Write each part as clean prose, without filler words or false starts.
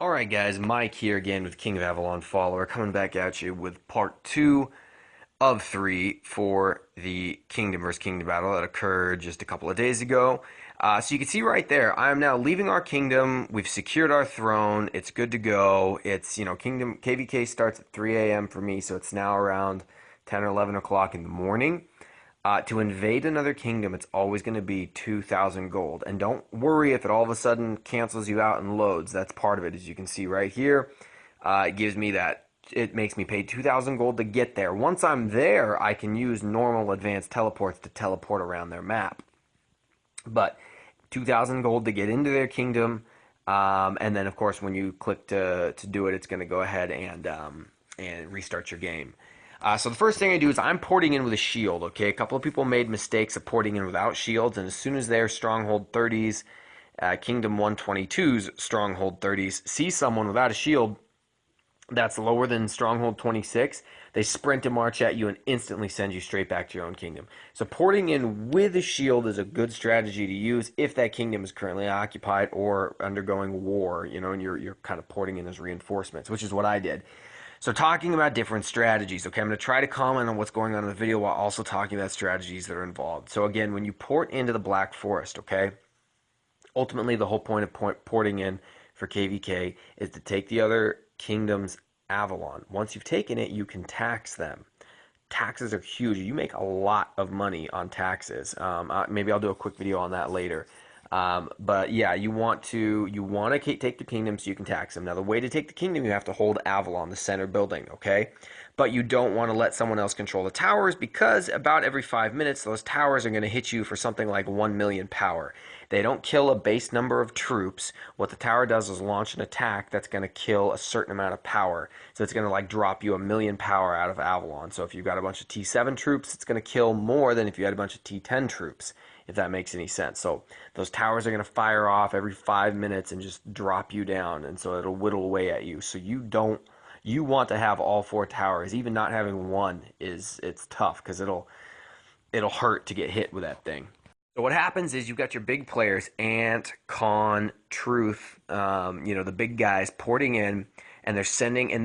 Alright guys, Mike here again with King of Avalon Follower, coming back at you with part 2 of 3 for the Kingdom vs. Kingdom battle that occurred just a couple of days ago. So you can see right there, I am now leaving our kingdom, we've secured our throne, it's good to go. It's, Kingdom KvK starts at 3 a.m. for me, so it's now around 10 or 11 o'clock in the morning. To invade another kingdom, it's always going to be 2,000 gold. And don't worry if it all of a sudden cancels you out and loads. That's part of it, as you can see right here. It gives me that. It makes me pay 2,000 gold to get there. Once I'm there, I can use normal advanced teleports to teleport around their map. But 2,000 gold to get into their kingdom. And then, of course, when you click to do it, it's going to go ahead and restart your game. So the first thing I do is I'm porting in with a shield, okay? A couple of people made mistakes of porting in without shields, and as soon as their Stronghold 30s, Kingdom 122's Stronghold 30s, see someone without a shield that's lower than Stronghold 26, they sprint and march at you and instantly send you straight back to your own kingdom. So porting in with a shield is a good strategy to use if that kingdom is currently occupied or undergoing war, and you're kind of porting in as reinforcements, which is what I did. So talking about different strategies, okay, I'm going to try to comment on what's going on in the video while also talking about strategies that are involved. So again, when you port into the Black Forest, okay, ultimately the whole point of porting in for KvK is to take the other kingdom's Avalon. Once you've taken it, you can tax them. Taxes are huge. You make a lot of money on taxes. Maybe I'll do a quick video on that later. But yeah, you want to take the kingdom so you can tax them. Now, the way to take the kingdom, you have to hold Avalon, the center building, okay? But you don't want to let someone else control the towers because about every 5 minutes, those towers are going to hit you for something like 1 million power. They don't kill a base number of troops. What the tower does is launch an attack that's going to kill a certain amount of power. So it's going to like drop you 1 million power out of Avalon. So if you've got a bunch of T7 troops, it's going to kill more than if you had a bunch of T10 troops, if that makes any sense. So those towers are going to fire off every 5 minutes and just drop you down, and so it'll whittle away at you. So you want to have all 4 towers. Even not having one it's tough because it'll hurt to get hit with that thing. So what happens is you've got your big players, Ant, Con, Truth, the big guys porting in, and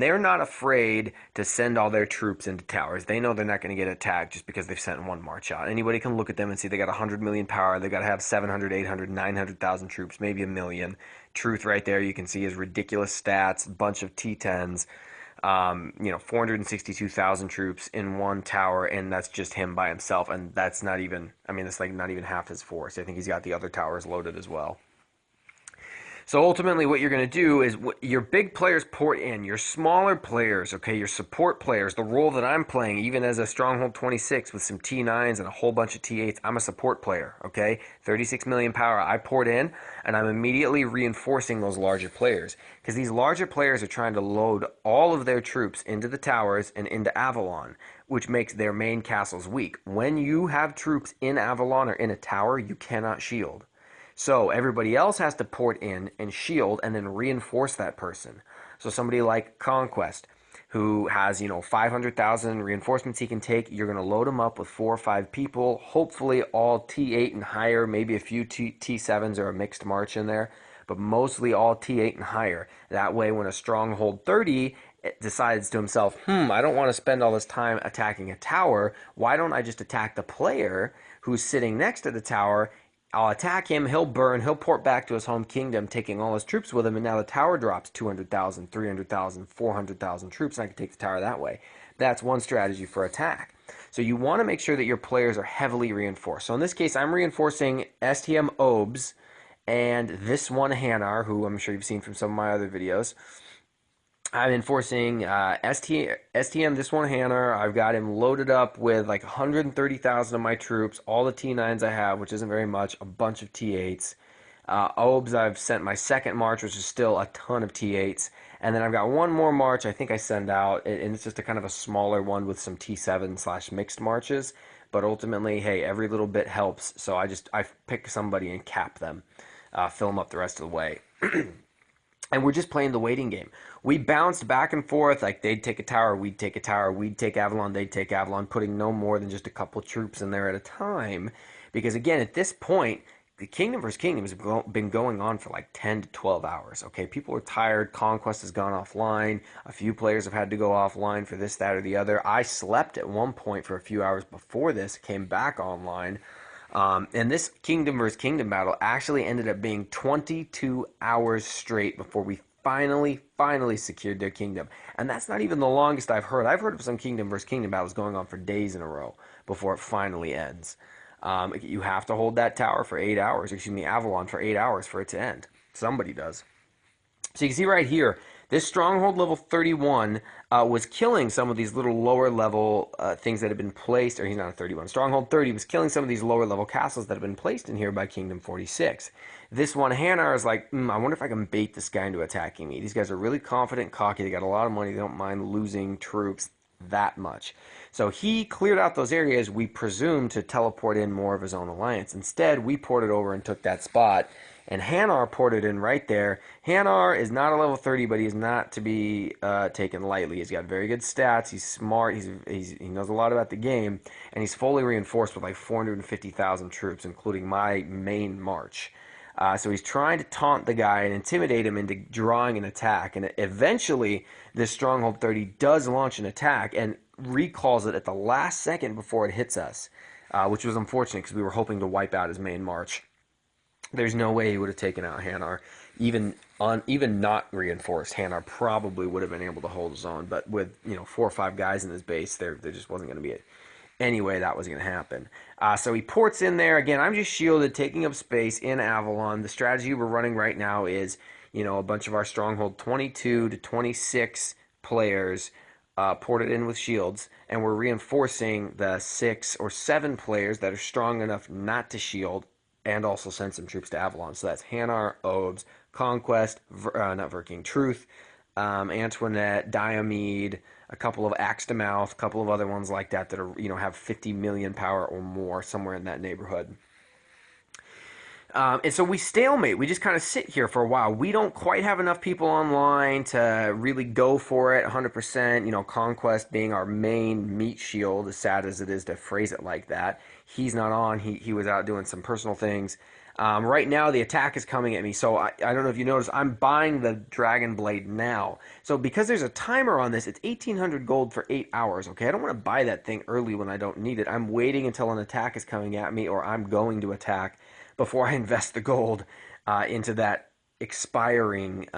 they're not afraid to send all their troops into towers. They know they're not going to get attacked just because they've sent one march out. Anybody can look at them and see they got 100 million power. They got to have 700, 800, 900,000 troops, maybe 1 million. Truth right there, you can see his ridiculous stats, a bunch of T10s. 462,000 troops in one tower, and that's just him by himself, and that's not even, it's like not even half his force. I think he's got the other towers loaded as well. So ultimately what you're going to do is your big players port in, your smaller players, okay, your support players, the role that I'm playing, even as a Stronghold 26 with some T9s and a whole bunch of T8s, I'm a support player, okay? 36 million power, I port in, and I'm immediately reinforcing those larger players. Because these larger players are trying to load all of their troops into the towers and into Avalon, which makes their main castles weak. When you have troops in Avalon or in a tower, you cannot shield. So everybody else has to port in and shield and then reinforce that person. So somebody like Conquest, who has, 500,000 reinforcements he can take, you're going to load him up with 4 or 5 people, hopefully all T8 and higher, maybe a few T7s or a mixed march in there, but mostly all T8 and higher. That way when a Stronghold 30 decides to himself, I don't want to spend all this time attacking a tower, why don't I just attack the player who's sitting next to the tower? I'll attack him, he'll burn, he'll port back to his home kingdom, taking all his troops with him, and now the tower drops 200,000, 300,000, 400,000 troops, and I can take the tower that way. That's one strategy for attack. So you want to make sure that your players are heavily reinforced. So in this case, I'm reinforcing STM Obes and this one Hanar, who I'm sure you've seen from some of my other videos. I'm enforcing STM, this one Hanar. I've got him loaded up with like 130,000 of my troops, all the T9s I have, which isn't very much, a bunch of T8s. Obes, I've sent my second march, which is still a ton of T8s. And then I've got one more march I think I send out, and it's just a kind of a smaller one with some T7/mixed marches. But ultimately, hey, every little bit helps, so I pick somebody and cap them, fill them up the rest of the way. And we're just playing the waiting game. We bounced back and forth, like they'd take a tower, we'd take a tower, we'd take Avalon, they'd take Avalon, putting no more than just a couple troops in there at a time. Because again, at this point, the Kingdom versus Kingdom has been going on for like 10 to 12 hours. Okay, people are tired. Conquest has gone offline. A few players have had to go offline for this, that, or the other. I slept at one point for a few hours before this, came back online. And this Kingdom versus Kingdom battle actually ended up being 22 hours straight before we finally secured their kingdom. And that's not even the longest I've heard. I've heard of some Kingdom versus Kingdom battles going on for days in a row before it finally ends. You have to hold that tower for 8 hours, excuse me, Avalon for 8 hours for it to end. Somebody does. So you can see right here, this stronghold level 31 was killing some of these little lower level things that have been placed, or he's not a 31. Stronghold 30 was killing some of these lower level castles that have been placed in here by Kingdom 46. This one, Hanar, is like, I wonder if I can bait this guy into attacking me. These guys are really confident, cocky, they got a lot of money, they don't mind losing troops that much. So he cleared out those areas, we presume, to teleport in more of his own alliance. Instead, we ported over and took that spot, and Hanar ported in right there. Hanar is not a level 30, but he is not to be taken lightly. He's got very good stats, he's smart, he knows a lot about the game, and he's fully reinforced with like 450,000 troops, including my main march. So he's trying to taunt the guy and intimidate him into drawing an attack. And eventually, this Stronghold 30 does launch an attack and recalls it at the last second before it hits us, which was unfortunate because we were hoping to wipe out his main march. There's no way he would have taken out Hanar. Even not reinforced, Hanar probably would have been able to hold his own. But with 4 or 5 guys in his base, there just wasn't going to be it. Anyway, that was going to happen. So he ports in there. Again, I'm just shielded, taking up space in Avalon. The strategy we're running right now is, a bunch of our Stronghold 22 to 26 players ported in with shields, and we're reinforcing the 6 or 7 players that are strong enough not to shield and also send some troops to Avalon. So that's Hanar, Obes, Conquest, not Verking, Truth, Antoinette, Diomede, a couple of Axe to Mouth, a couple of other ones like that that are, have 50 million power or more, somewhere in that neighborhood. And so we stalemate. We just kind of sit here for a while. We don't quite have enough people online to really go for it 100%. Conquest being our main meat shield, as sad as it is to phrase it like that. He's not on. He was out doing some personal things. Right now, the attack is coming at me. So I don't know if you noticed, I'm buying the Dragon Blade now. So because there's a timer on this, it's 1,800 gold for 8 hours. Okay, I don't want to buy that thing early when I don't need it. I'm waiting until an attack is coming at me, or I'm going to attack before I invest the gold into that expiring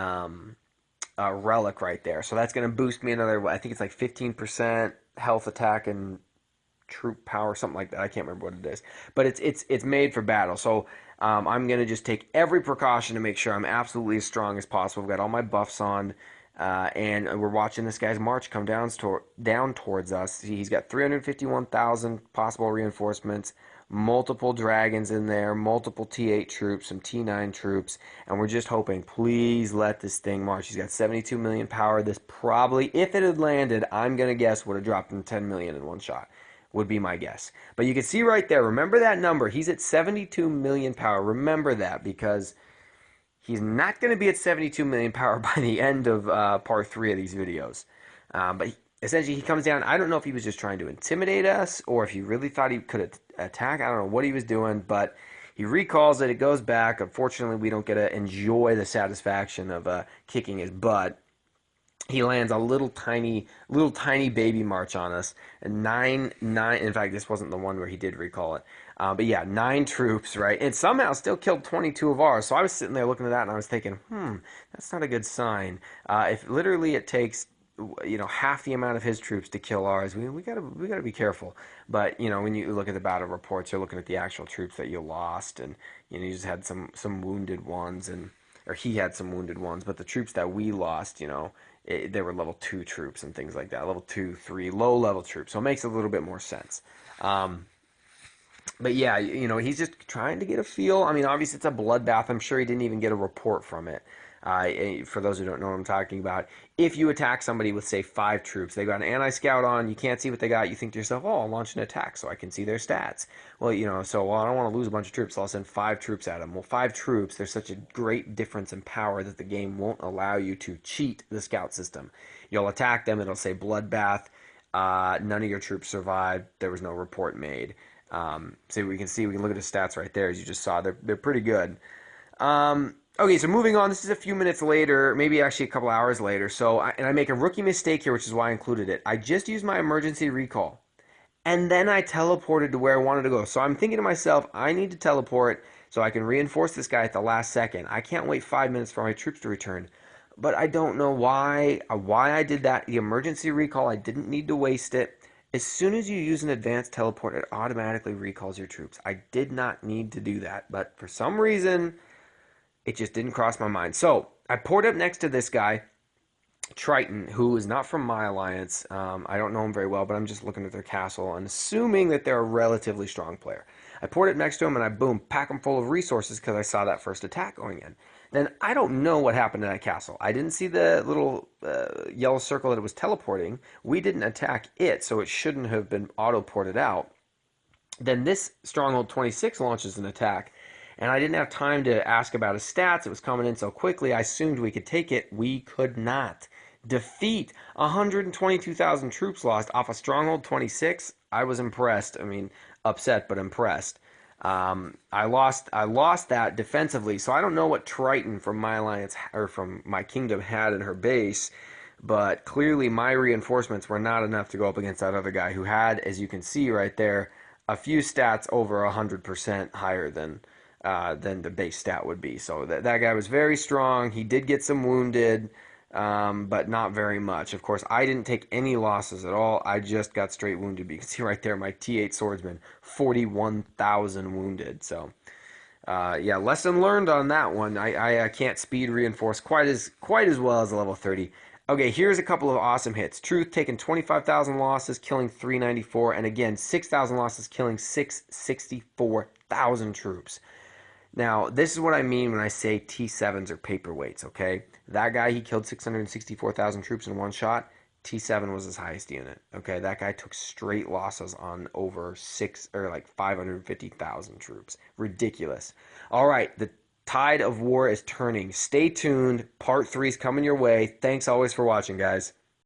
relic right there. So that's going to boost me another, I think it's like 15% health, attack, and troop power, something like that. I can't remember what it is. But it's made for battle. So I'm going to just take every precaution to make sure I'm absolutely as strong as possible. I've got all my buffs on. And we're watching this guy's march come down towards us. He's got 351,000 possible reinforcements, multiple dragons in there, multiple T8 troops, some T9 troops, and we're just hoping, please let this thing march. He's got 72 million power. This probably, if it had landed, I'm going to guess would have dropped him 10 million in one shot, would be my guess. But you can see right there, remember that number. He's at 72 million power. Remember that, because he's not going to be at 72 million power by the end of part 3 of these videos. But essentially, he comes down. I don't know if he was just trying to intimidate us or if he really thought he could attack. I don't know what he was doing, but he recalls it. It goes back. Unfortunately, we don't get to enjoy the satisfaction of kicking his butt. He lands a little tiny baby march on us. And nine. In fact, this wasn't the one where he did recall it. But yeah, 9 troops, right? And somehow still killed 22 of ours. So I was sitting there looking at that and I was thinking, that's not a good sign. If literally it takes, half the amount of his troops to kill ours, we gotta be careful. But when you look at the battle reports, you're looking at the actual troops that you lost, and you just had some wounded ones, or he had some wounded ones. But the troops that we lost, they were level 2 troops and things like that, level 2, 3, low level troops. So it makes a little bit more sense. But yeah, he's just trying to get a feel. I mean, obviously it's a bloodbath. I'm sure he didn't even get a report from it. For those who don't know what I'm talking about, if you attack somebody with, say, 5 troops, they got an anti-scout on, you can't see what they got, you think to yourself, oh, I'll launch an attack so I can see their stats. Well, I don't want to lose a bunch of troops, so I'll send 5 troops at them. Well, 5 troops, there's such a great difference in power that the game won't allow you to cheat the scout system. You'll attack them, it'll say bloodbath, none of your troops survived, there was no report made. So we can look at his stats right there, as you just saw. They're pretty good. Okay, so moving on. This is a few minutes later, maybe actually a couple hours later. And I make a rookie mistake here, which is why I included it. I just used my emergency recall, and then I teleported to where I wanted to go. So I'm thinking to myself, I need to teleport so I can reinforce this guy at the last second. I can't wait 5 minutes for my troops to return. But I don't know why I did that. The emergency recall, I didn't need to waste it. As soon as you use an advanced teleport, it automatically recalls your troops. I did not need to do that, but for some reason, it just didn't cross my mind. So I poured up next to this guy, Triton, who is not from my alliance. I don't know him very well, but I'm just looking at their castle and assuming that they're a relatively strong player. I poured it next to him and I boom, pack him full of resources because I saw that first attack going in. Then I don't know what happened to that castle. I didn't see the little yellow circle that it was teleporting. We didn't attack it, so it shouldn't have been auto-ported out. Then this Stronghold 26 launches an attack, and I didn't have time to ask about his stats. It was coming in so quickly, I assumed we could take it. We could not. Defeat 122,000 troops lost off a Stronghold 26. I was impressed. I mean, upset, but impressed. I lost that defensively, so I don't know what Triton from my alliance or from my kingdom had in her base, but clearly my reinforcements were not enough to go up against that other guy who had, as you can see right there, a few stats over 100% higher than the base stat would be. So that guy was very strong. He did get some wounded, but not very much. Of course, I didn't take any losses at all. I just got straight wounded. You can see right there, my T8 swordsman, 41,000 wounded. So, yeah, lesson learned on that one. I can't speed reinforce quite as well as a level 30. Okay, here's a couple of awesome hits. Truth taking 25,000 losses, killing 394, and again 6,000 losses, killing 664,000 troops. Now, this is what I mean when I say T7s are paperweights, okay? That guy, he killed 664,000 troops in one shot. T7 was his highest unit, okay? That guy took straight losses on over 550,000 troops. Ridiculous. All right, the tide of war is turning. Stay tuned. Part 3 is coming your way. Thanks always for watching, guys.